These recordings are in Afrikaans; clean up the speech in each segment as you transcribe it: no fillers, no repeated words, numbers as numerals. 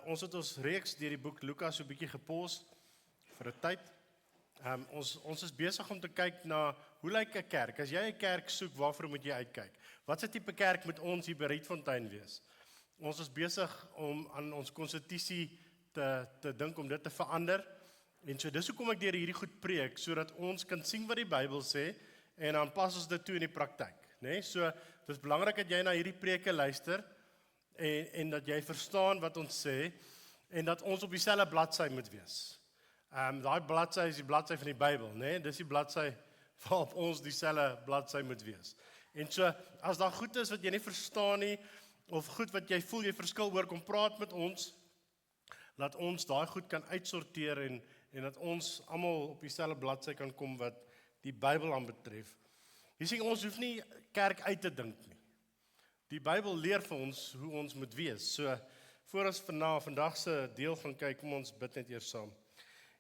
Ons het ons reeks deur die boek Lukas so 'n bietjie gepos vir 'n tyd. Ons is besig om te kyk na hoe lyk 'n kerk? As jy 'n kerk soek, waarvoor moet jy uitkyk? Wat se tipe kerk moet ons hier by Rietfontein wees? Ons is besig om aan ons konstitusie te dink om dit te verander. En so dis hoekom ek deur hierdie goed preek, sodat ons kan sien wat die Bybel sê en dan pas ons dit toe in die praktyk, né? So dis belangrik dat jy na hierdie preke luister en dat jy verstaan wat ons sê en dat ons op dieselfde bladsy moet wees. Daai bladsy is die bladsy van die Bybel, né? Dis die bladsy waarop ons dieselfde bladsy moet wees. En so as daar goed is wat jy nie verstaan nie of goed wat jy voel jy verskil oor, kom praat met ons. Laat ons daai goed kan uitsorteer en dat ons almal op dieselfde bladsy kan kom wat die Bybel aanbetref. Jy sien, ons hoef nie kerk uit te dink nie. Die Bybel leer vir ons hoe ons moet wees. So, voor ons vandag se deel gaan kyk, kom ons bid net eers saam.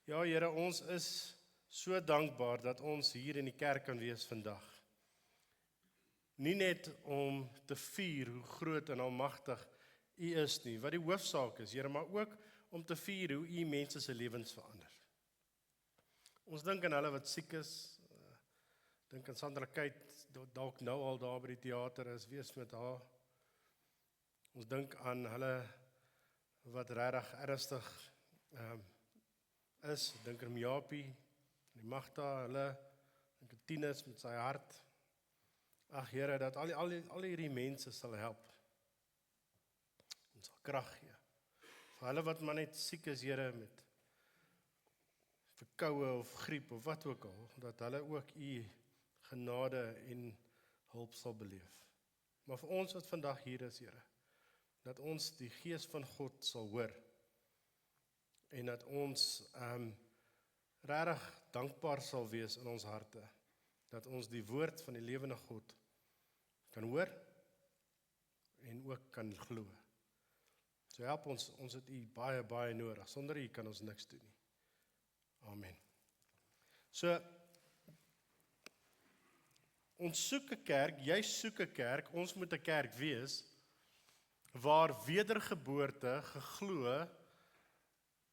Ja, Here, ons is so dankbaar dat ons hier in die kerk kan wees vandag. Nie net om te vier hoe groot en almagtig U is nie, wat die hoofsaak is, Here, maar ook om te vier hoe U mense se lewens verander. Ons dink aan hulle wat siek is, dink aan Sandra Kuyt, dalk nou al daar by die teater is, wees met haar. Ons dink aan hulle wat regtig ernstig is, dink aan Japie, die Magda, hulle, dink aan Tinus met sy hart. Ag Here, dat al hierdie mense sal help. Ons sal krag gee. Vir hulle wat maar net siek is, Here, met verkoue of griep of wat ook al, dat hulle ook U genade en hulp sal beleef. Maar vir ons wat vandag hier is, Here, dat ons die Gees van God sal hoor en dat ons regtig dankbaar sal wees in ons harte, dat ons die woord van die lewende God kan hoor en ook kan glo. So help ons het U baie, baie nodig. Sonder U kan ons niks doen nie. Amen. So, ons soek 'n kerk, jy soek 'n kerk, ons moet 'n kerk wees, waar wedergeboorte geglo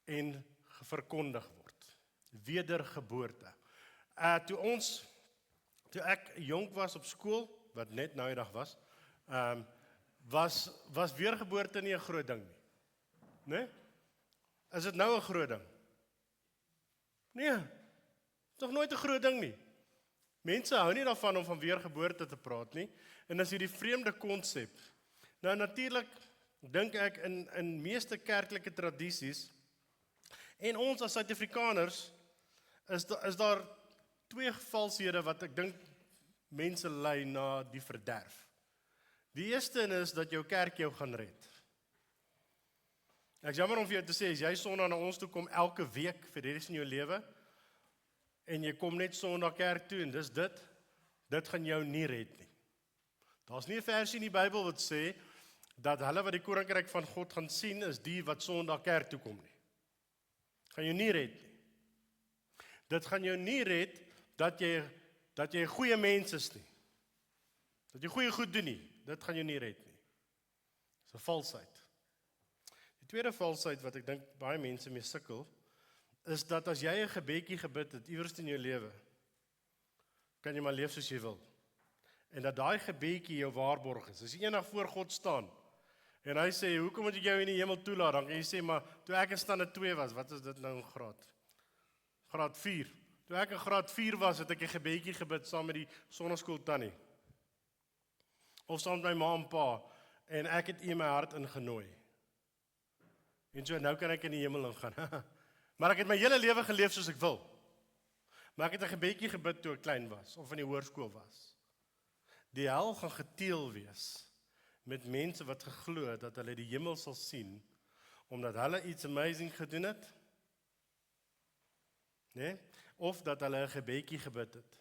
en verkondig word. Wedergeboorte. Toe ek jonk was op skool, wat net nou die dag was, was weergeboorte nie 'n groot ding nie. Né? Is dit nou 'n groot ding? Nee, is nog nooit 'n groot ding nie. Mense hou nie daarvan om van weergeboorte te praat nie, en dis hierdie vreemde konsep. Nou natuurlik dink ek in meeste kerklike tradisies en ons as Suid-Afrikaners is daar twee valshede wat ek dink mense lei na die verderf. Die eerste is dat jou kerk jou gaan red. Ek is jammer om vir jou te sê, as jy Sondag na ons toe kom elke week vir die res van jou lewe en jy kom net Sondag kerk toe en dis dit gaan jou nie red nie. Daar's nie 'n versie in die Bybel wat sê dat hulle wat die koninkryk van God gaan sien is die wat Sondag kerk toe kom nie. Gaan jou nie red nie. Dit gaan jou nie red dat jy 'n goeie mens is nie. Dat jy goeie goed doen nie. Dit gaan jou nie red nie. Dis 'n valsheid. Die tweede valsheid wat ek dink baie mense mee sukkel, is dat as jy 'n gebedjie gebid het iewers in jou lewe, kan jy maar leef soos jy wil. En dat daai gebedjie jou waarborg is. As jy eendag voor God staan en hy sê, hoekom moet ek jou in die hemel toelaat? Dan kan jy sê, maar toe ek in stande 2 was, wat is dit nou in graad? Graad 4. Toe ek in graad 4 was, het ek 'n gebedjie gebid saam met die sonneskool tannie. Of saam met my ma en pa, en ek het U in my hart ingenooi. En so nou kan ek in die hemel ingaan. Maar ek het my hele lewe geleef soos ek wil. Maar ek het 'n gebedjie gebid toe ek klein was, of in die hoërskool was. Die hel gaan geteel wees met mense wat geglo dat hulle die hemel sal sien, omdat hulle iets amazing gedoen het, nee? Of dat hulle 'n gebedjie gebid het,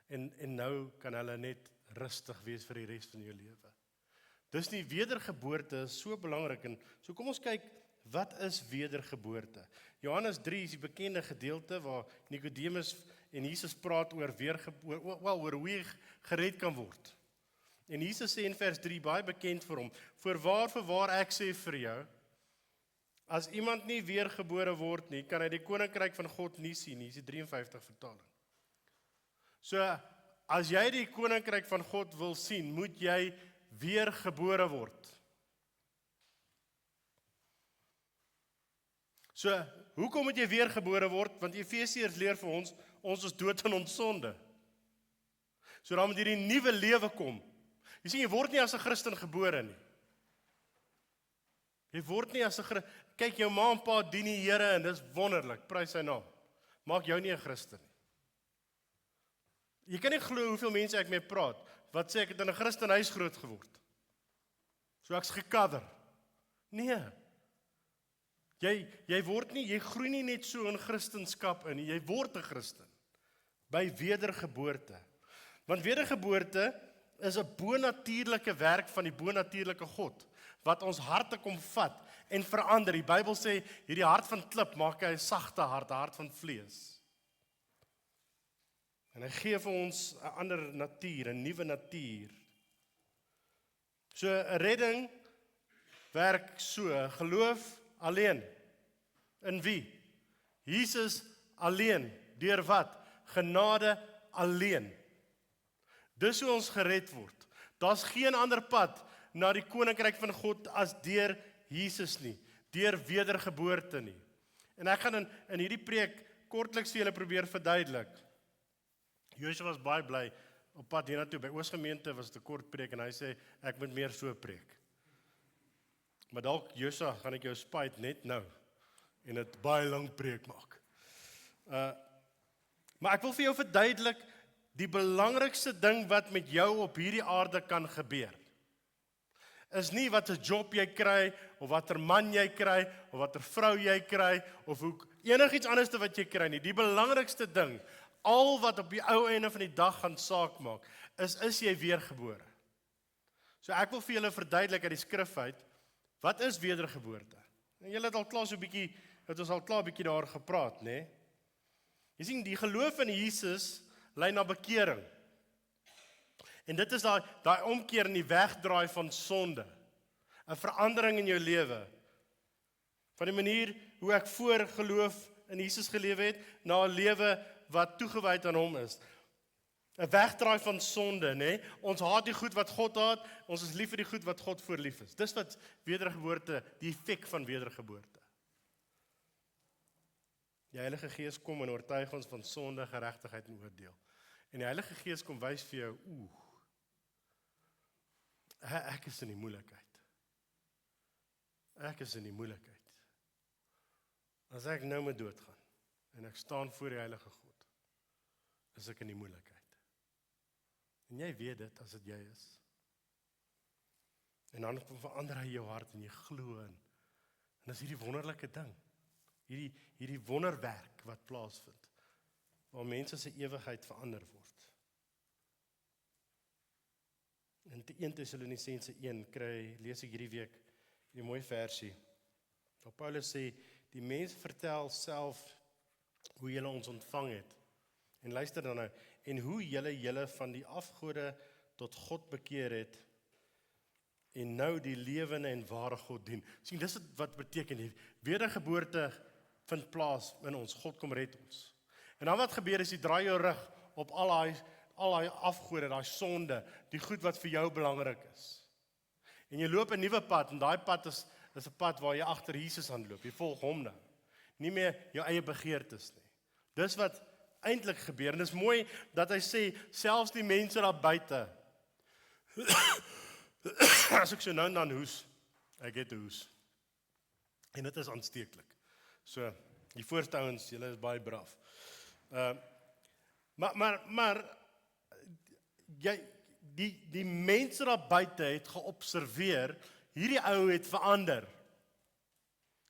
en nou kan hulle net rustig wees vir die res van jou lewe. Dis die wedergeboorte is so belangrik, en so kom ons kyk, wat is wedergeboorte? Johannes 3 is die bekende gedeelte waar Nikodemus en Jesus praat oor oor hoe jy gered kan word. En Jesus sê in vers 3 baie bekend vir hom, voorwaar ek sê vir jou, As iemand nie weergebore word nie, kan hy die koninkryk van God nie sien nie. Dis die 53 vertaling. So, as jy die koninkryk van God wil sien, moet jy weergebore word. So, hoekom moet jy weergebore word? Want Efesiërs leer vir ons is dood in ons sonde. So dan moet hierdie nuwe lewe kom. Jy sien, jy word nie as 'n Christen gebore nie. Jy word nie as 'n Christen. Kyk, jou ma en pa dien die Here en dis wonderlik, prys sy naam. Maak jou nie 'n Christen nie. Jy kan nie glo hoeveel mense ek mee praat, wat sê ek het in 'n Christenhuis groot geword. So ek's gecover. Nee. Jy word nie, jy groei nie net so in Christenskap in, jy word 'n Christen. By wedergeboorte. Want wedergeboorte is 'n bonatuurlike werk van die bonatuurlike God, wat ons harte kom vat en verander. Die Bybel sê, hierdie hart van klip maak hy 'n sagte hart, 'n hart van vlees. En hy gee vir ons 'n ander natuur, 'n nuwe natuur. So 'n redding werk so, geloof alleen. In wie? Jesus alleen. Deur wat? Genade alleen. Dis hoe ons gered word. Daar's geen ander pad na die koninkryk van God as deur Jesus nie, deur wedergeboorte nie. En ek gaan in hierdie preek kortliks vir julle probeer verduidelik. Joshua was baie bly op pad hiernatoe. By Oosgemeente was dit 'n kort preek en hy sê ek moet meer so preek. Maar dalk Joshua, gaan ek jou spyt net nou en dit baie lank preek maak. Maar ek wil vir jou verduidelik die belangrikste ding wat met jou op hierdie aarde kan gebeur. Is nie wat 'n job jy kry, of watter man jy kry, of watter vrou jy kry, of enigiets anders wat jy kry nie. Die belangrikste ding, al wat op die ou einde van die dag gaan saak maak, is jy weergebore. So ek wil vir julle verduidelik uit die skrif uit, wat is wedergeboorte? En julle het al klaar so 'n bietjie, het ons al klaar 'n bietjie daar gepraat, né? Jy sien, die geloof in Jesus lei na bekering. En dit is daai omkeer in die wegdraai van sonde. 'n Verandering in jou lewe. Van die manier hoe ek voor geloof in Jesus gelewe het, na 'n lewe wat toegewyd aan hom is. 'n Wegdraai van sonde, né? Ons haat die goed wat God haat, ons is lief vir die goed wat God voor lief is. Dis wat wedergeboorte, die effek van wedergeboorte. Die Heilige Gees kom en oortuig ons van sonde, geregtigheid en oordeel. En die Heilige Gees kom wys vir jou, ek is in die moeilikheid. Ek is in die moeilikheid. As ek nou moet doodgaan, en ek staan voor die Heilige God, is ek in die moeilikheid. En jy weet dit, as dit jy is. En dan verander hy jou hart, en jy glo in. En dis hierdie wonderlike ding. Hierdie wonderwerk wat plaasvind, waar mense se ewigheid verander word. In 1 Tessalonisense 1 lees ek hierdie week die mooi versie, waar Paulus sê, die mens vertel self hoe julle ons ontvang het, en luister dan nou, en hoe julle van die afgode tot God bekeer het, en nou die lewende en ware God dien. Sien, dis wat beteken hier, wedergeboorte vind plaas in ons, God kom red ons. En dan wat gebeur is, jy draai jou rug op al daai afgode, daai sonde, die goed wat vir jou belangrik is. En jy loop 'n nuwe pad, en daai pad is 'n pad waar jy agter Jesus aanloop, jy volg hom nou. Nie meer jou eie begeertes nie. Dis wat eintlik gebeur, en dis mooi dat hy sê, selfs die mense daar buite, as ek so nou en dan hoes, ek het 'n hoes, en dit is aansteeklik. So, die voorste ouens, julle is baie braaf. Maar die mense daar buite het geobserveer, hierdie ou het verander.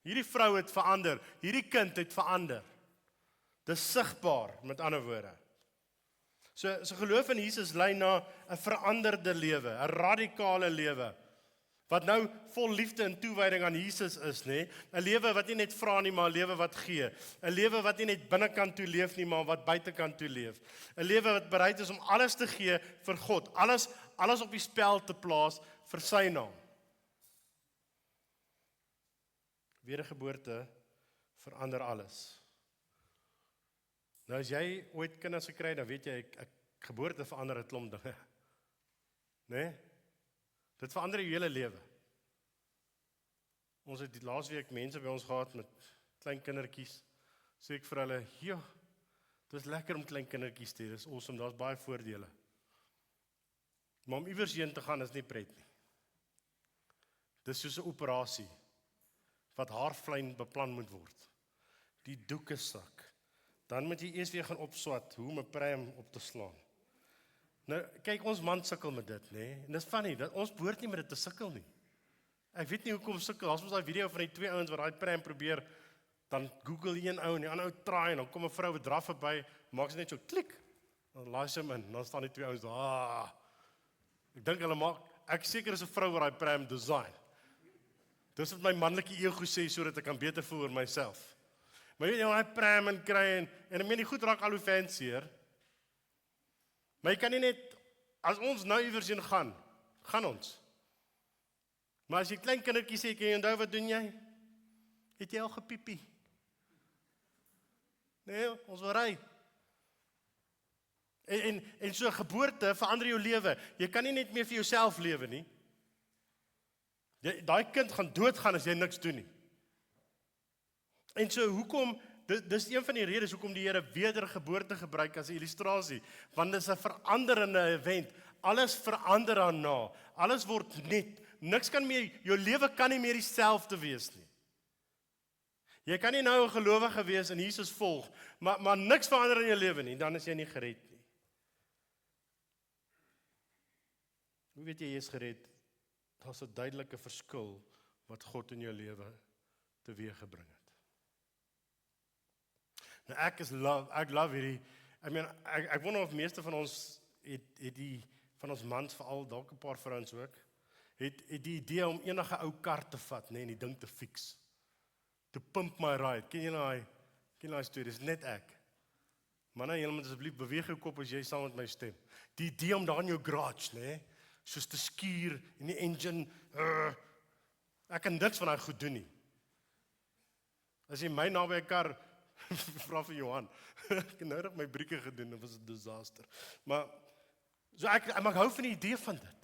Hierdie vrou het verander, hierdie kind het verander. Dis sigbaar, met ander woorde. So geloof in Jesus lei na 'n veranderde lewe, 'n radikale lewe, wat nou vol liefde en toewyding aan Jesus is, nê? 'n lewe wat nie net vra nie, maar 'n lewe wat gee. 'n lewe wat nie net binnekant toe leef nie, maar wat buitekant toe leef. 'n lewe wat bereid is om alles te gee vir God, alles op die spel te plaas vir sy naam. Wedergeboorte verander alles. Nou as jy ooit kinders gekry, dan weet jy, geboorte verander 'n klomp dinge. Nee? Dit verander jou hele lewe. Ons het die laasweek mense by ons gehad met klein kindertjies. Sê ek vir hulle, ja, dit is lekker om klein kindertjies te hê, dis awesome, daar's baie voordele. Maar om iewers heen te gaan is nie pret nie. Dis soos 'n operasie wat haarflyn beplan moet word. Die doeke sak. Dan moet jy eers weer gaan opswat hoe om 'n pram op te slaan. Nou, kyk, ons man sukkel met dit, nê? En dis funny, dat ons behoort nie met dit te sukkel nie. Ek weet nie hoekom sukkel. As ons daai video van die twee ouens wat daai pram probeer, dan Google een ou en die ander ou traai en dan kom 'n vrou wat draf verby, maak sy net so klik. Dan laai sy hom in, dan staan die twee ouens daar. Ek dink hulle maak, ek seker is 'n vrou wat daai pram design. Dis wat my manlike ego sê sodat ek kan beter voel oor myself. Maar jy weet jy daai pram en kry en ek meen die goed raak al hoe fancier. Maar jy kan nie net as ons nou iewers heen gaan ons. Maar as jy klein kindertjies sê, kan jy onthou wat doen jy? Het jy al gepiepie? Nee, ons wil ry. En so geboorte verander jou lewe. Jy kan nie net meer vir jouself lewe nie. Daai kind gaan doodgaan as jy niks doen nie. En so hoekom, dis een van die redes hoekom die Here wedergeboorte gebruik as 'n illustrasie, want dit is 'n veranderende event. Alles verander daarna. Alles word net. Niks kan meer, jou lewe kan nie meer dieselfde wees nie. Jy kan nie nou 'n gelowige wees en Jesus volg, maar niks verander in jou lewe nie, dan is jy nie gered nie. Hoe weet jy is gered? Daar's 'n duidelike verskil wat God in jou lewe teweeggebring het. Nou ek love hierdie, ek wonder of meeste van ons het die van ons mans veral dalk 'n paar vrouens ook, het die idee om enige ou kar te vat, en die ding te fix. To pump my ride. Ken jy daai storie? Dis net ek. Manne, julle moet asseblief beweeg jou kop as jy saam met my stem. Die idee om daar in jou garage, soos te skuur en die engine, ek kan niks van daai goed doen nie. As jy my naby 'n kar vra vir Johan. Ek het nou net my brieke gedoen, dit was 'n disaster. Maar so ek hou van die idee van dit,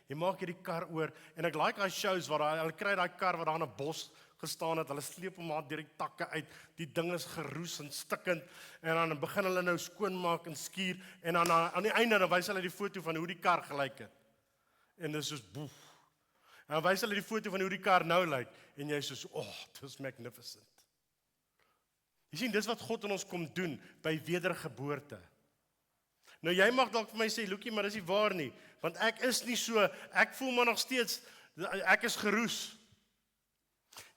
Jy maak hierdie kar oor en ek like daai shows waar hulle kry daai kar wat daar in 'n bos gestaan het, hulle sleep hom maar deur die takke uit. Die ding is geroes en stikkend en dan begin hulle nou skoonmaak en skuur en dan aan die einde dan wys hulle die foto van hoe die kar gelyk het. En dis soos boef. En dan wys hulle die foto van hoe die kar nou lyk en jy soos, dis magnificent. Jy sien, dis wat God in ons kom doen by wedergeboorte. Nou jy mag dalk vir my sê, Lukie, maar dis nie waar nie, want ek is nie so, ek voel maar nog steeds, ek is geroes.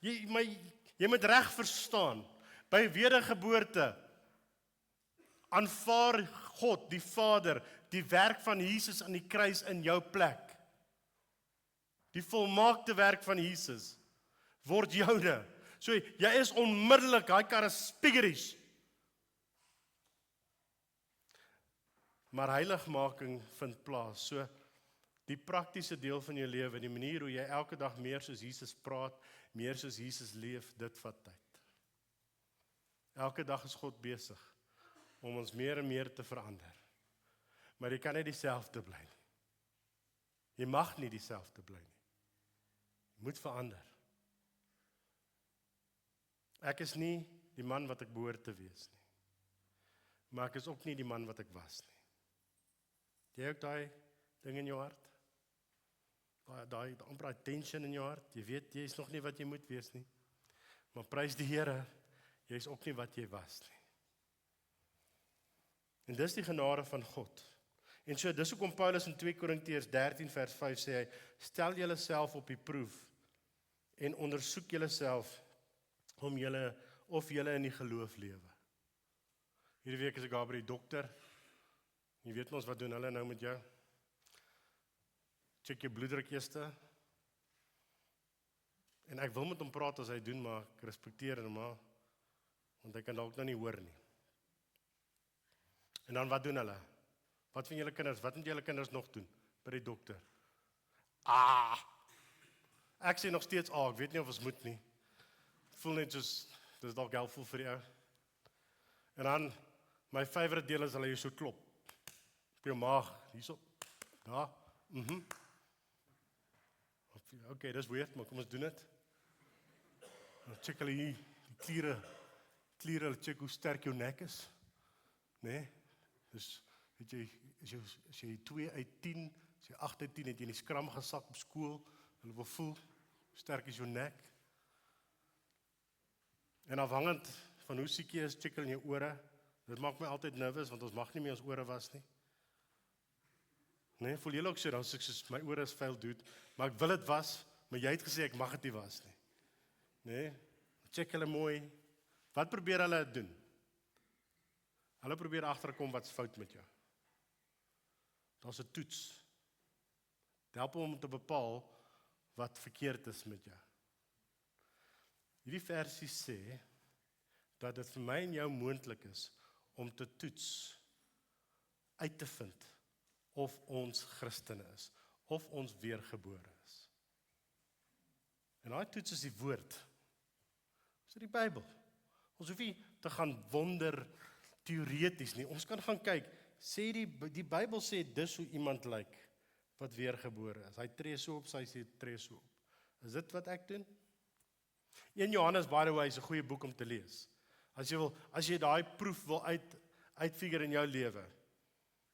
Jy moet reg verstaan, by wedergeboorte, aanvaar God, die Vader, die werk van Jesus aan die kruis in jou plek. Die volmaakte werk van Jesus, word joune. So, jy is onmiddellik, daai kar is spiegeries. Maar heiligmaking vind plaas. So, die praktiese deel van jou lewe, die manier hoe jy elke dag meer soos Jesus praat, meer soos Jesus leef, dit vat tyd. Elke dag is God besig om ons meer en meer te verander. Maar jy kan nie dieselfde bly nie. Jy mag nie dieselfde bly nie. Jy moet verander. Ek is nie die man wat ek behoort te wees nie. Maar ek is ook nie die man wat ek was nie. Jy ook daai ding in jou hart? Daai amper tension in jou hart? Jy weet, jy is nog nie wat jy moet wees nie. Maar prys die Here, jy is ook nie wat jy was nie. En dis die genade van God. En so, dis hoekom Paulus in 2 Korintiërs 13 vers 5 sê hy, stel julleself op die proef en ondersoek julleself om of julle in die geloof lewe. Hierdie week is ek daar by die dokter. Jy weet ons wat doen hulle nou met jou? Check jou bloeddruk eers. En ek wil met hom praat as hy doen, maar ek respekteer hom maar, want hy kan dalk nou nie hoor nie. En dan wat doen hulle? Wat van julle kinders? Wat moet julle kinders nog doen by die dokter? Ek sê nog steeds, ek weet nie of ons moet nie. voel net soos, dis dalk helpful vir jou. En dan, my favorite deel is hulle jy so klop. Op jou maag, hierso, daar, Okay, dis weird, maar kom ons doen dit. Dan check hulle hier, die kliere, hulle check hoe sterk jou nek is. Nee, dus, weet jy, as jy 2 uit 10, as jy 8 uit 10, het jy in die skram gesak op skool, hulle wil voel, hoe sterk is jou nek. En afhangend van hoe siek jy is, check hulle in jou ore. Dit maak my altyd nervous, want ons mag nie meer ons ore was nie. Nee, voel jy ook so, dan sê ek soos, my ore is vuil, dude, maar ek wil dit was, maar jy het gesê, ek mag dit nie was nie. Nee, check hulle mooi. Wat probeer hulle doen? Hulle probeer agterkom wat's fout met jou. Daar's 'n toets. Dit help om te bepaal wat verkeerd is met jou. Hierdie versie sê, dat dit vir my en jou moontlik is, om te toets, uit te vind, of ons Christene is, of ons weergebore is. En daai toets is die woord. Dis die Bybel. Ons hoef nie te gaan wonder teoreties nie. Ons kan gaan kyk, sê die Bybel sê dis hoe iemand lyk wat weergebore is. Hy tree so op, sy sê tree so op. Is dit wat ek doen? 1 Johannes, by the way, is 'n goeie boek om te lees. As jy daai proef wil uitfigure in jou lewe,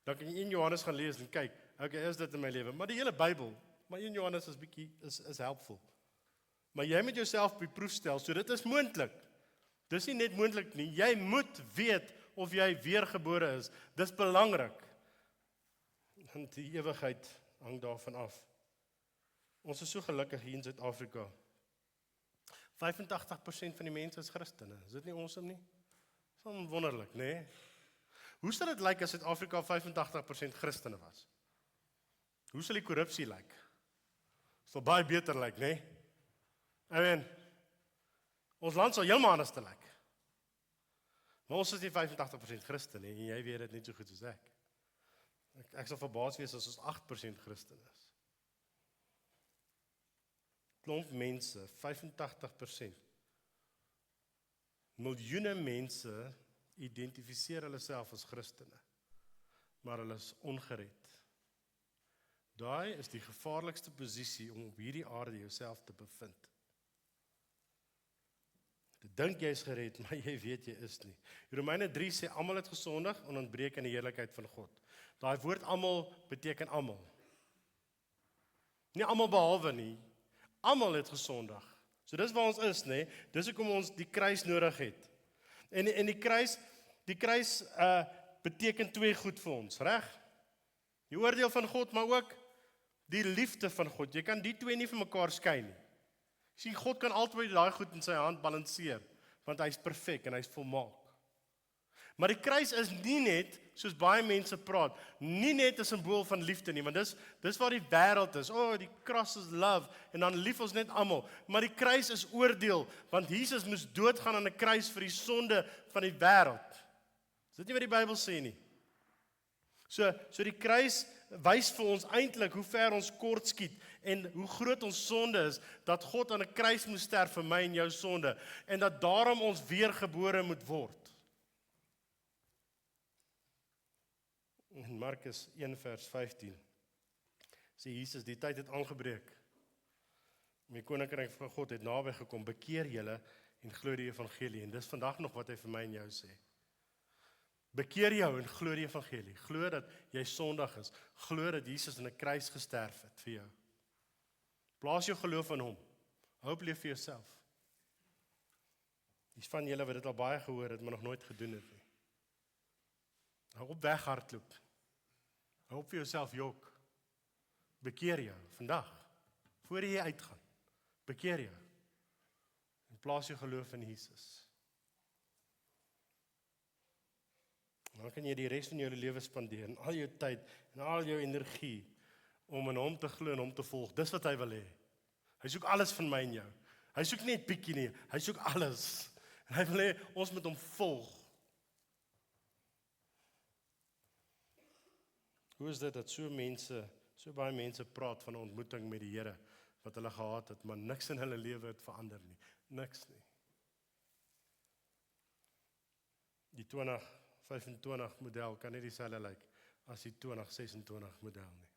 dan kan jy 1 Johannes gaan lees en kyk, okay, is dit in my lewe? Maar die hele Bybel, maar 1 Johannes is bietjie is helpful. Maar jy moet jouself op die proef stel, so dit is moontlik. Dis nie net moontlik nie, jy moet weet of jy weergebore is. Dis belangrik. En die ewigheid hang daarvan af. Ons is so gelukkig hier in Suid-Afrika. 85% van die mense is Christene. Is dit nie awesome nie? Dis wonderlik, nee? Hoe sal dit lyk as Suid-Afrika 85% Christene was? Hoe sal die korrupsie lyk? Sal baie beter lyk, nee? Ons land sal heeltemal anders te lyk. Maar ons is nie 85% Christen nie, en jy weet dit net so goed soos ek. Ek sal verbaas wees as ons 8% Christen is. Klomp mense, 85%. Miljoene mense identifiseer hulle self as Christene, maar hulle is ongered. Daai is die gevaarlikste posisie om op hierdie aarde jouself te bevind. Jy dink jy is gered, maar jy weet jy is nie. Romeine 3 sê, almal het gesondig en ontbreek aan die heerlikheid van God. Daai woord almal beteken almal. Nie almal behalwe nie, almal het gesondig. So dis waar ons is, nê? Dis hoekom ons die kruis nodig het. En die kruis beteken 2 goed vir ons, reg? Die oordeel van God, maar ook die liefde van God. Jy kan die 2 nie van mekaar skei nie. Sien, God kan altyd daai goed in sy hand balanseer, want hy's perfek en hy's volmaak. Maar die kruis is nie net, soos baie mense praat, nie net 'n simbool van liefde nie, want dis waar die wêreld is. Die kruis is love, en dan lief ons net almal. Maar die kruis is oordeel, want Jesus moes doodgaan aan 'n kruis vir die sonde van die wêreld. Is dit nie wat die Bybel sê nie? So die kruis wys vir ons eintlik hoe ver ons kort skiet en hoe groot ons sonde is, dat God aan 'n kruis moes sterf vir my en jou sonde, en dat daarom ons weergebore moet word. In Markus 1 vers 15 sê Jesus, die tyd het aangebreek. Die koninkryk van God het naby gekom, bekeer julle en glo die evangelie. En dis vandag nog wat hy vir my en jou sê. Bekeer jou en glo die evangelie. Glo dat jy sondig is. Glo dat Jesus aan 'n kruis gesterf het vir jou. Plaas jou geloof in hom. Hoop leef vir jouself. Dis van julle wat dit al baie gehoor het, maar nog nooit gedoen het nie. Hou op weghardloop. Hou op vir jouself jok. Bekeer jou vandag, voor jy uitgaan. Bekeer jou. En plaas jou geloof in Jesus. Dan kan jy die res van jou lewe spandeer, en al jou tyd, en al jou energie, om in hom te glo en hom te volg. Dis wat hy wil hê. Hy soek alles van my en jou. Hy soek nie 'n bietjie nie, hy soek alles. En hy wil hê, ons moet hom volg. Hoe is dit dat so baie mense praat van 'n ontmoeting met die Here, wat hulle gehad het, maar niks in hulle lewe het verander nie. Niks nie. Die 2025 model kan nie dieselfde lyk as die 2026 model nie.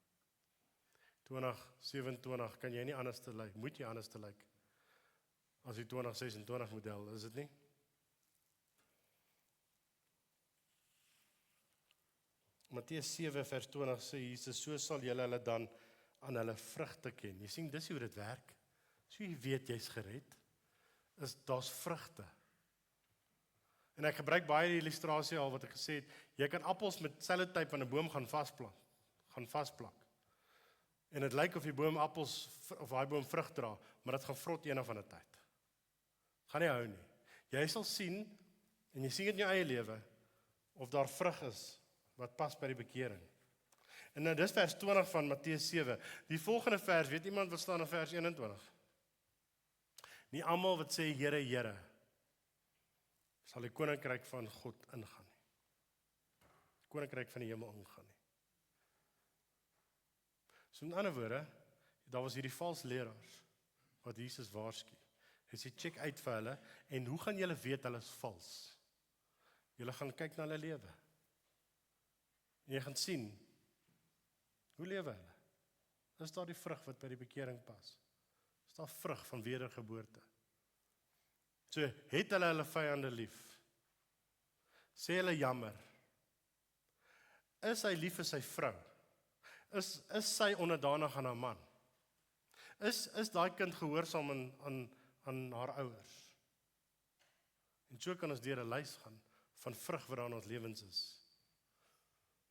2027 kan jy nie anders te lyk, moet jy anders te lyk as die 2026 model, is dit nie? Matteus 7 vers 20 sê Jesus, so sal julle hulle dan aan hulle vrugte ken. Jy sien, dis hoe dit werk. So jy weet jy's gered, daar's vrugte. En ek gebruik baie die illustrasie al wat ek gesê het, jy kan appels met sellotape aan 'n boom gaan vasplak. En dit lyk of die boom appels, of daai boom vrug dra, maar dit gaan vrot eendag van 'n tyd. Gaan nie hou nie. Jy sal sien, en jy sien dit in jou eie lewe, of daar vrug is, wat pas by die bekering. En nou dis vers 20 van Matteus 7. Die volgende vers, weet iemand wat staan in vers 21? Nie almal wat sê Here, Here, sal die koninkryk van God ingaan nie. Die koninkryk van die hemel ingaan nie. So in ander woorde, daar was hierdie vals leraars wat Jesus waarsku. Hy sê check uit vir hulle, en hoe gaan julle weet hulle is vals? Julle gaan kyk na hulle lewe. En jy gaan sien, hoe lewe hulle? Is daar die vrug wat by die bekering pas? Is daar vrug van wedergeboorte? So, het hulle vyande lief? Sê hulle jammer? Is hy lief vir sy vrou? Is sy onderdanig aan haar man? Is daai kind gehoorsaam aan haar ouers? En so kan ons deur 'n lys gaan van vrug wat daar in ons lewens is.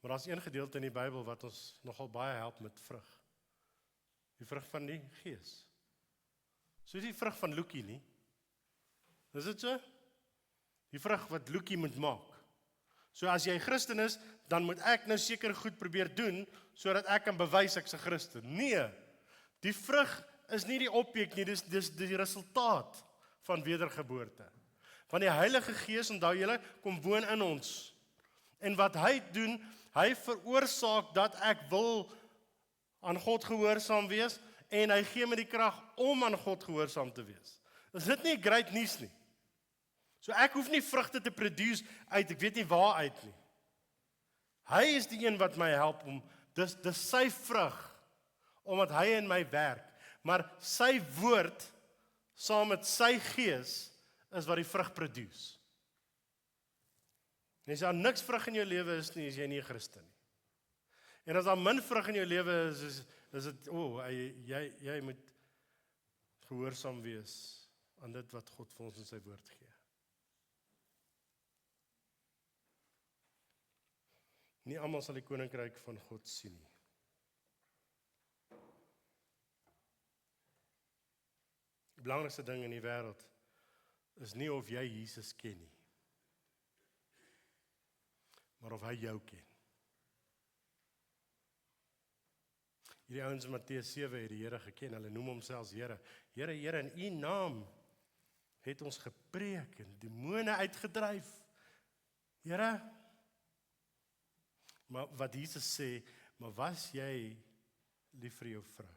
Maar daar's een gedeelte in die Bybel wat ons nogal baie help met vrug. Die vrug van die Gees. So die vrug van Lukie nie. Is dit so? Die vrug wat Lukie moet maak. So as jy Christen is, dan moet ek nou seker goed probeer doen, sodat ek kan bewys ek's 'n Christen. Nee, die vrug is nie die objek nie, dis die resultaat van wedergeboorte. Want die Heilige Gees, onthou julle, kom woon in ons. En wat hy doen, hy veroorsaak dat ek wil aan God gehoorsaam wees, en hy gee my die krag om aan God gehoorsaam te wees. Is dit nie great nuus nie? So ek hoef nie vrugte te produce uit, ek weet nie waar uit nie. Hy is die een wat my help om, dis sy vrug, omdat hy in my werk. Maar sy woord, saam met sy Gees, is wat die vrug produce. En as daar niks vrug in jou lewe is nie, is jy nie 'n Christen nie. En as daar min vrug in jou lewe is dit, jy moet gehoorsaam wees aan dit wat God vir ons in sy woord gee. Nie almal sal die koninkryk van God sien nie. Die belangrikste ding in die wêreld is nie of jy Jesus ken nie, maar of hy jou ken. Hierdie ouens in Matteus 7 het die Here geken, hulle noem hom selfs Here. Here, Here, in U naam het ons gepreek en demone uitgedryf. Here, maar wat Jesus sê, maar was jy lief vir jou vrou?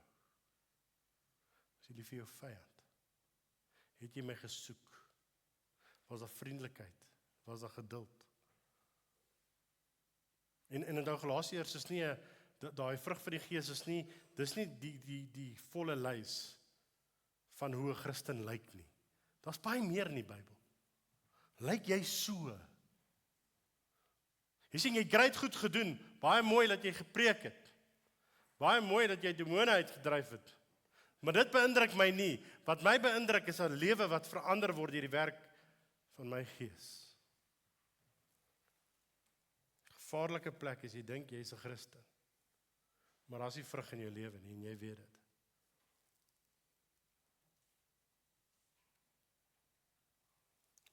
Was jy lief vir jou vyand? Het jy my gesoek? Was daar vriendelikheid? Was daar geduld? En in Galasiërs is nie daai vrug van die Gees is nie, dis nie die volle lys van hoe 'n Christen lyk nie. Daar's baie meer in die Bybel. Lyk jy so? Jy sien, jy het goed gedoen, baie mooi dat jy gepreek het. Baie mooi dat jy demone uitgedryf het. Maar dit beïndruk my nie. Wat my beïndruk is 'n lewe wat verander word deur die werk van my Gees. Gevaarlike plek is jy dink jy's 'n Christen. Maar daar's nie vrug in jou lewe nie en jy weet dit.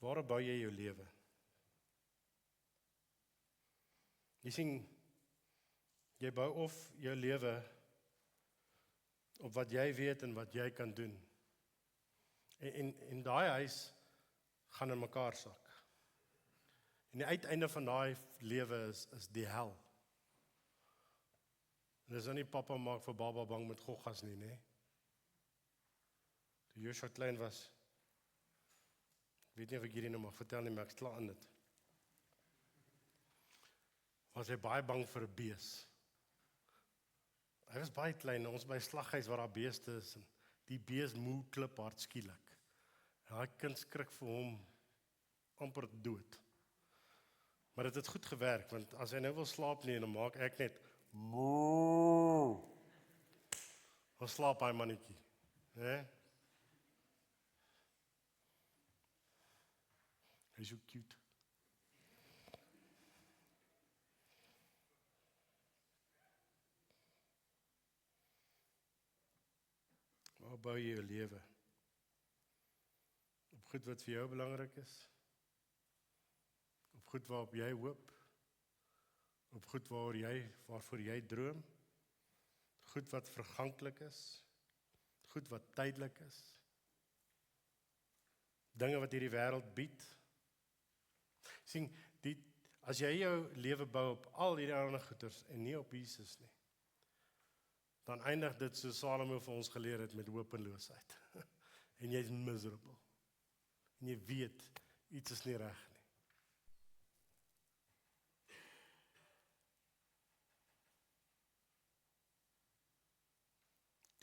Waarop bou jy jou lewe? Jy sien, jy bou of jou lewe op wat jy weet en wat jy kan doen. En daai huis gaan in mekaar sak. En die uiteinde van daai lewe is die hel. En dis nie pappa maak vir baba bang met goggas nie, né? Toe Joshua klein was, ek weet nie of ek hierdie nou mag vertel nie, maar ek sla aan dit. was hy baie bang vir 'n bees. Hy was baie klein, ons by slaghuis waar daar beeste is, en die bees moe klip hard skielik. En daai kind skrik vir hom amper dood. Maar dit het goed gewerk, want as hy nou wil slaap nie, dan maak ek net moe. Dan slaap hy mannetjie, né? Hy is so cute. Waar bou jy jou lewe? Op goed wat vir jou belangrik is? Op goed waarop jy hoop? Op goed waarvoor jy droom? Goed wat verganklik is? Goed wat tydelik is? Dinge wat hierdie wêreld bied? Sien, as jy jou lewe bou op al hierdie ander goeders en nie op Jesus nie, dan eindig dit so Salomo vir ons geleer het met hopeloosheid. En jy's miserable. En jy weet, iets is nie reg nie.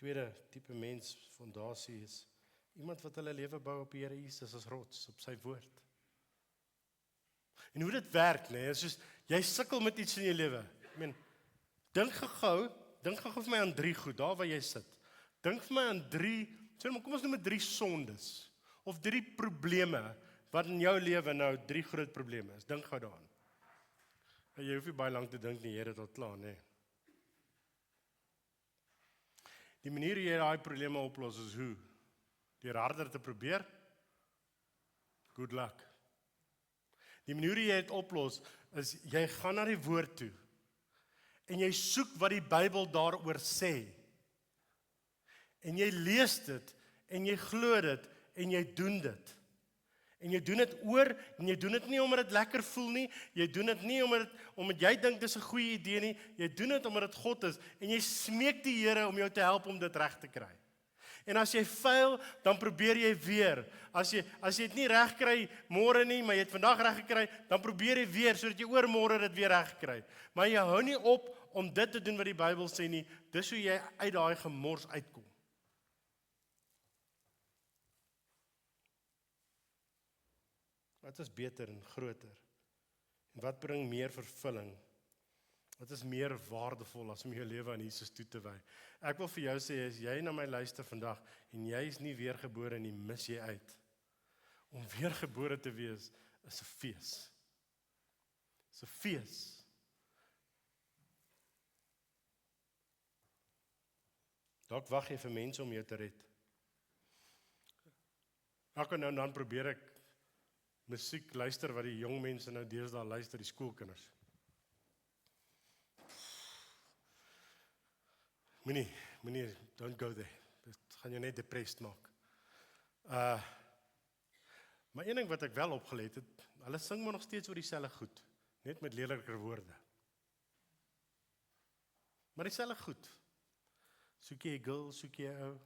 Tweede tipe mens fondasie is iemand wat hulle lewe bou op die Here Jesus as rots, op sy woord. En hoe dit werk, nee, is soos, jy sukkel met iets in jou lewe. Dink gou vir my aan 3 goed, daar waar jy sit. Dink vir my aan 3, kom ons noem dit 3 sondes, of 3 probleme, wat in jou lewe nou 3 groot probleme is. Dink gou daaraan. Jy hoef nie baie lank te dink nie, jy het dit al klaar, nee. Die manier hoe jy daai probleme oplos is hoe? Deur harder te probeer? Good luck. Die manier hoe jy dit oplos is, jy gaan na die woord toe en jy soek wat die Bybel daaroor sê. En jy lees dit en jy glo dit en jy doen dit. En jy doen dit oor en jy doen dit nie omdat dit lekker voel nie, jy doen dit nie omdat jy dink dis 'n goeie idee nie, jy doen dit omdat dit God is en jy smeek die Here om jou te help om dit reg te kry. En as jy faal, dan probeer jy weer. As jy dit nie reg kry môre nie, maar jy het vandag reg gekry, dan probeer jy weer sodat jy oor môre dit weer reg kry. Maar jy hou nie op om dit te doen wat die Bybel sê nie. Dis hoe jy uit daai gemors uitkom. Wat is beter en groter? En wat bring meer vervulling? Wat is meer waardevol as om jou lewe aan Jesus toe te wy? Ek wil vir jou sê, as jy na my luister vandag en jy is nie weergebore nie, mis jy uit. Om weergebore te wees is 'n fees. Dis 'n fees. Dalk wag jy vir mense om jou te red. Elke nou en dan probeer ek musiek luister wat die jong mense nou deesdae luister, die skoolkinders. Moenie, don't go there. Dit gaan jou net depressed maak. Maar een ding wat ek wel opgelet het, hulle sing maar nog steeds oor dieselfde goed, net met leliker woorde. Maar dieselfde goed. Soek jy 'n girl, soek jy 'n ou.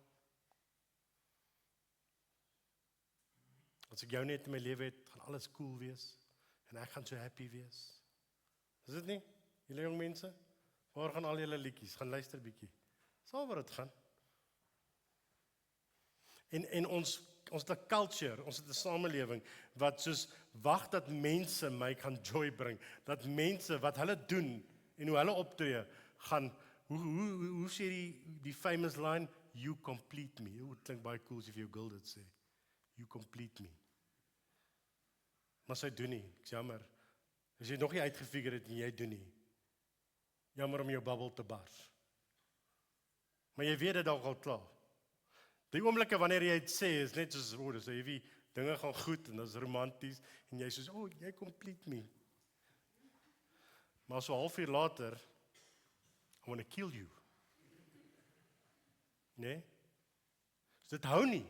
As ek jou net in my lewe het, gaan alles cool wees en ek gaan so happy wees. Is dit nie? Julle jong mense, waar gaan al julle liedjies? Gaan luister bietjie. Sal waar dit gaan. En ons het 'n culture, ons het 'n samelewing wat soos wag dat mense my kan joy bring, dat mense wat hulle doen en hoe hulle optree gaan hoe sê die famous line, you complete me. Dit klink baie cool as jy vir jou girl dit sê. You complete me. Maar sy doen nie, ek jammer. As jy nog nie uitgefigure het en jy doen nie. Jammer om jou bubbel te bars. Maar jy weet dit dalk al klaar. Die oomblikke wanneer jy dit sê is net soos dis heavy, dinge gaan goed en dit is romanties en jy soos, oh, jy complete me. Maar so 'n halfuur later, I want to kill you. Nee? So dit hou nie.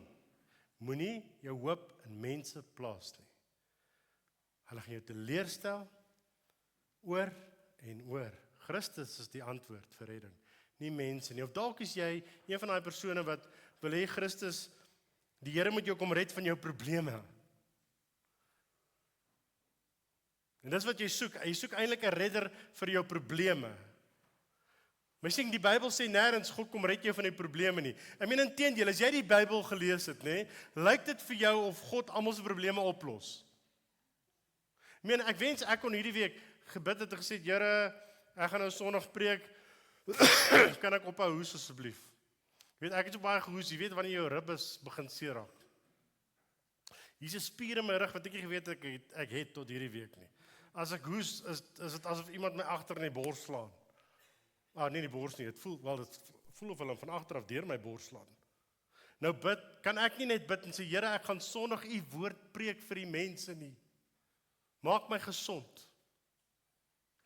Moenie jou hoop in mense plaas nie. Hulle gaan jou teleurstel oor en oor. Christus is die antwoord vir redding, nie mense nie. Of dalk is jy een van daai persone wat wil hê Christus, die Here moet jou kom red van jou probleme. En dis wat jy soek. Jy soek eintlik 'n redder vir jou probleme. Maar sien, die Bybel sê nêrens God kom red jou van die probleme nie. Ek meen inteendeel, as jy die Bybel gelees het, nê, lyk dit vir jou of God almal se probleme oplos. Ek wens ek kon hierdie week gebid het en gesê, Here, ek gaan nou Sondag preek. Kan ek ophou hoes asseblief? Ek het so baie gehoes, jy weet wanneer jou ribbes begin seer raak. Hier's 'n spier in my rug wat ek nie geweet ek het tot hierdie week nie. As ek hoes, is dit asof iemand my agter in die bors slaan. Nee, die bors nie, dit voel of hulle van agter af deur my bors slaan. Nou kan ek nie net bid en sê, Here, ek gaan Sondag u woord preek vir die mense nie. Maak my gesond.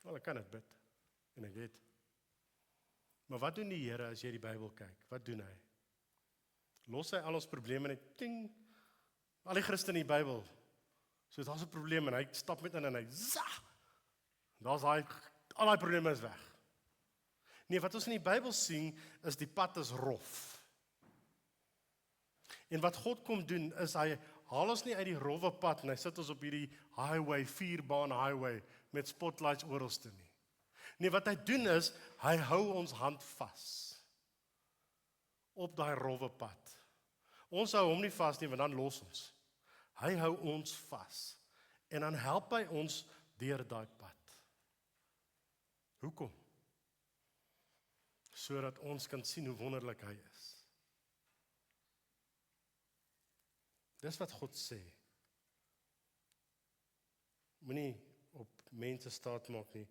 Wel, ek kan dit bid. En ek weet. Maar wat doen die Here as jy die Bybel kyk? Wat doen hy? Los hy al ons probleme net, ting. Al die Christene in die Bybel. So daar's 'n probleem en hy stap met in en hy, daar's al die probleme is weg. Nee, wat ons in die Bybel sien, is die pad is rof. En wat God kom doen, is hy haal ons nie uit die rowwe pad, en hy sit ons op hierdie highway, 4-baan highway, met spotlights oralste nie. Nee, wat hy doen is, hy hou ons hand vas, op daai rowwe pad. Ons hou hom nie vas nie, want dan los ons. Hy hou ons vas, en dan help hy ons deur daai pad. Hoekom? Sodat ons kan sien hoe wonderlik hy is. Dis wat God sê. Moenie op mense staat maak nie.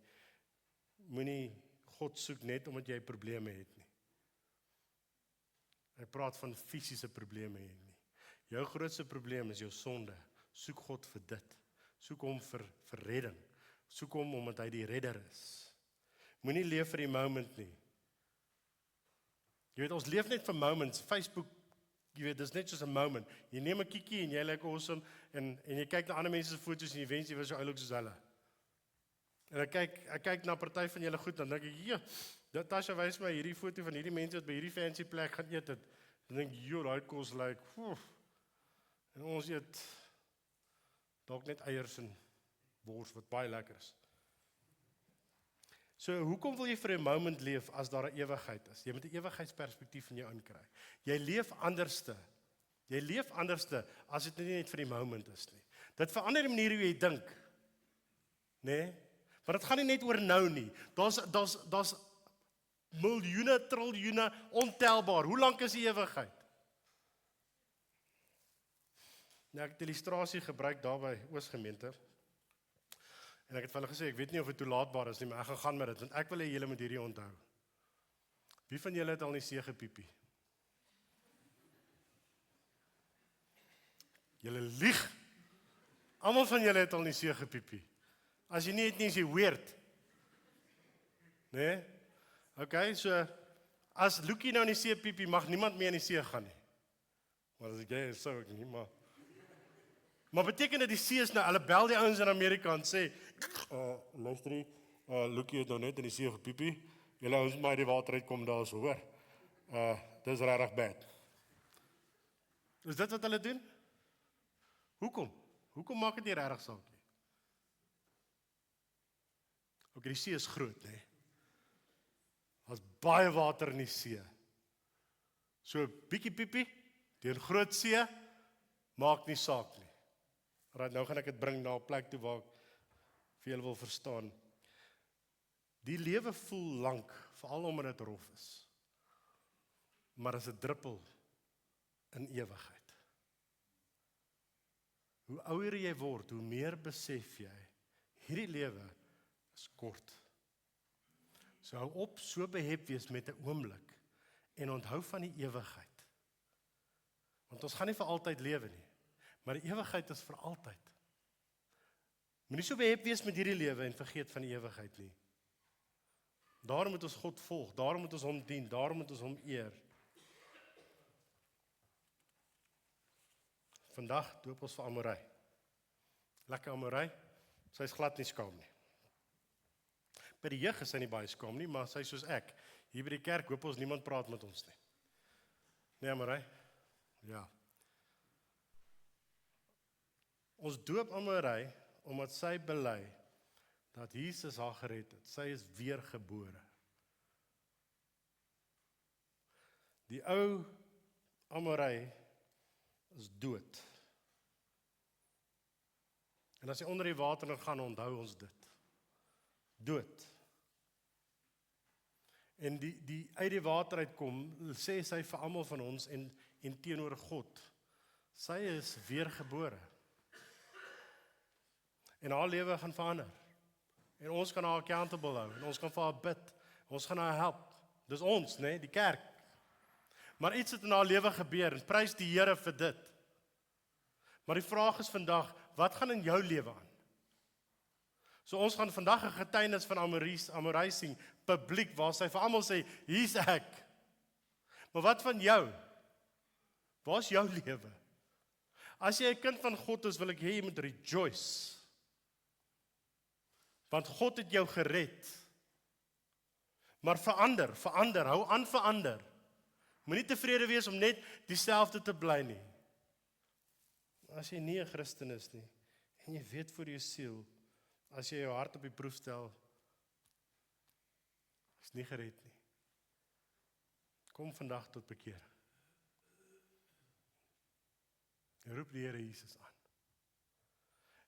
Moenie God soek net omdat jy probleme het nie. Hy praat van fisiese probleme hier nie. Jou grootste probleem is jou sonde. Soek God vir dit. Soek hom vir redding. Soek hom omdat hy die redder is. Moenie leef vir die moment nie. Jy weet, ons leef net vir moments. Facebook, jy weet, dis net soos 'n moment. Jy neem 'n kiekie en jy lyk awesome en jy kyk na ander mense se foto's en jy wens jy was so oulik soos hulle. En ek kyk na 'n party van julle goed, dan dink ek, ja, Tasha wys my hierdie foto van hierdie mense wat by hierdie fancy plek gaan eet het. Dan dink ek, daai kos lyk, en ons eet dalk net eiers en wors wat baie lekker is. So, hoekom wil jy vir 'n moment leef as daar 'n ewigheid is? Jy moet 'n ewigheidsperspektief in jou inkry. Jy leef anderste. Jy leef anderste as dit nie net vir die moment is nie. Dit verander die manier hoe jy dink. Nee? Want dit gaan nie net oor nou nie. Daar's miljoene, triljoene, ontelbaar. Hoe lank is die ewigheid? Nou, ek het 'n illustrasie gebruik daar by Oosgemeente. En ek het vir hulle gesê, ek weet nie of dit toelaatbaar is nie, maar ek gaan met dit, want ek wil hê julle moet hierdie onthou. Wie van julle het al in die see gepiepie? Julle lieg. Almal van julle het al in die see gepiepie. As jy nie het nie, is jy weird. Nee? Okay, so, as Lukie nou in die see piepie, mag niemand meer in die see gaan nie. Maar as ek jy sou ek nie, maar beteken dit die see is nou, hulle bel die ouens in Amerika en sê, luister, Lukie het nou net in die see gepiepie, julle ouens moet maar die water uitkom daar so, hoor. Dis regtig bad. Is dit wat hulle doen? Hoekom? Hoekom maak dit nie regtig saak nie? Ok, die see is groot, nee. Daar's baie water in die see. So, bietjie piepie, deur groot see, maak nie saak nie. Right, nou gaan ek dit bring na 'n plek toe waar ek vir julle wil verstaan. Die lewe voel lank, veral omdat dit rof is. Maar is 'n druppel in ewigheid. Hoe ouer jy word, hoe meer besef jy, hierdie lewe is kort. So hou op so behep wees met 'n oomblik en onthou van die ewigheid. Want ons gaan nie vir altyd lewe nie. Maar die ewigheid is vir altyd. Moenie so behep wees met hierdie lewe en vergeet van die ewigheid nie. Daarom moet ons God volg, daarom moet ons hom dien, daarom moet ons hom eer. Vandag doop ons vir Amorey. Lekker Amorey, sy is glad nie skaam nie. By die jeug is sy nie baie skaam nie, maar sy is soos ek. Hier by die kerk hoop ons niemand praat met ons nie. Nee, Amorey? Ja. Ons doop Amorey omdat sy bely dat Jesus haar gered het. Sy is weergebore. Die ou Amorei is dood. En as hy onder die water gaan, onthou ons dit. Dood. En die uit die water uitkom, sê sy vir almal van ons en teenoor God. Sy is weergebore. En haar lewe gaan verander. En ons kan haar accountable hou. En ons kan vir haar bid. Ons gaan haar help. Dis ons, né, die kerk. Maar iets het in haar lewe gebeur en prys die Here vir dit. Maar die vraag is vandag, wat gaan in jou lewe aan? So ons gaan vandag 'n getuienis van Amorei sien, publiek, waar sy vir almal sê, hier's ek. Maar wat van jou? Waar's jou lewe? As jy 'n kind van God is, wil ek hê jy moet rejoice. Want God het jou gered. Maar verander, hou aan verander. Moenie tevrede wees om net dieselfde te bly nie. As jy nie 'n Christen is nie, en jy weet vir jou siel, as jy jou hart op die proef stel, is nie gered nie. Kom vandag tot bekering. Roep die Here Jesus aan.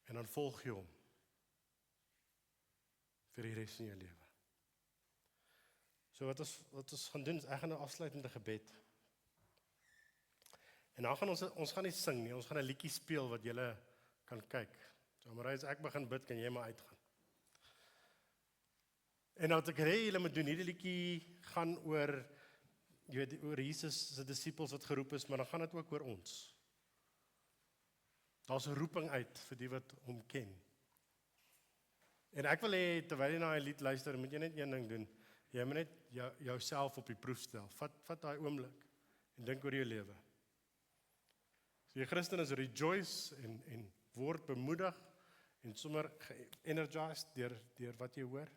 En dan volg jy hom vir die res van jou lewe. So wat ons gaan doen, is ek gaan nou afsluit met 'n gebed. En dan gaan ons gaan nie sing nie, ons gaan 'n liedjie speel wat julle kan kyk. So maar as ek begin bid, kan jy maar uitgaan. En nou wat ek hê julle moet doen, hierdie liedjie gaan oor, jy weet, oor Jesus se disippels wat geroep is, maar dan gaan dit ook oor ons. Daar's 'n roeping uit vir die wat hom ken. En ek wil hê, terwyl jy na 'n lied luister, moet jy net een ding doen. Jy moet net jouself op die proef stel. Vat daai oomblik en dink oor jou lewe. So jy Christen is rejoice en word bemoedig en sommer energized deur wat jy hoor.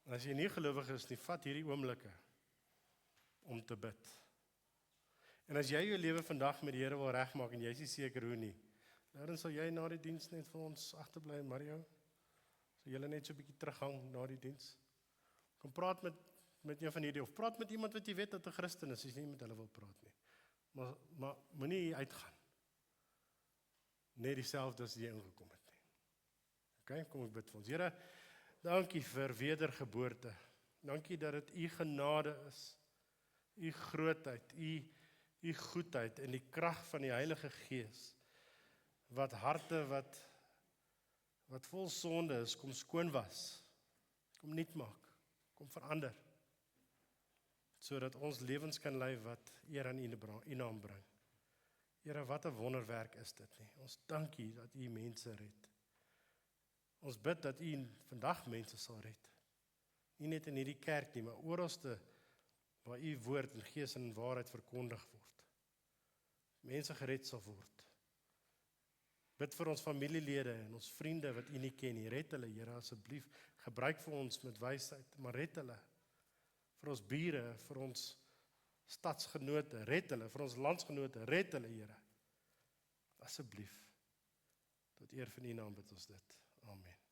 As jy nie gelowig is nie, vat hierdie oomblikke om te bid. En as jy jou lewe vandag met die Here wil regmaak en jy is nie seker hoe nie, dan sal jy na die diens net vir ons agterbly in Mario. So julle net so 'n bietjie terughang na die diens. Kom praat met een van hierdie, of praat met iemand wat jy weet dat 'n Christen is, as jy nie met hulle wil praat nie. Maar moenie uitgaan. Net dieselfde as jy ingekom het nie. OK, kom ek bid vir ons. Here, dankie vir wedergeboorte. Dankie dat dit u genade is. U grootheid, u goedheid en die krag van die Heilige Gees wat harte wat vol sonde is, kom skoon was. Kom nuut maak. Kom verander. Sodat ons lewens kan lei wat eer aan u naam bring. Here, wat 'n wonderwerk is dit nie. Ons dankie dat u mense red. Ons bid dat u vandag mense sal red. Nie net in hierdie kerk nie, maar oralste waar u woord en gees en waarheid verkondig word. Mense gered sal word. Bid vir ons familielede en ons vriende wat u nie ken nie. Red hulle, Here, asseblief. Gebruik vir ons met wysheid, maar red hulle. Vir ons bure, vir ons stadsgenote, red hulle. Vir ons landsgenote, red hulle, Here. Asseblief. Tot eer van u naam bid ons dit. Amen.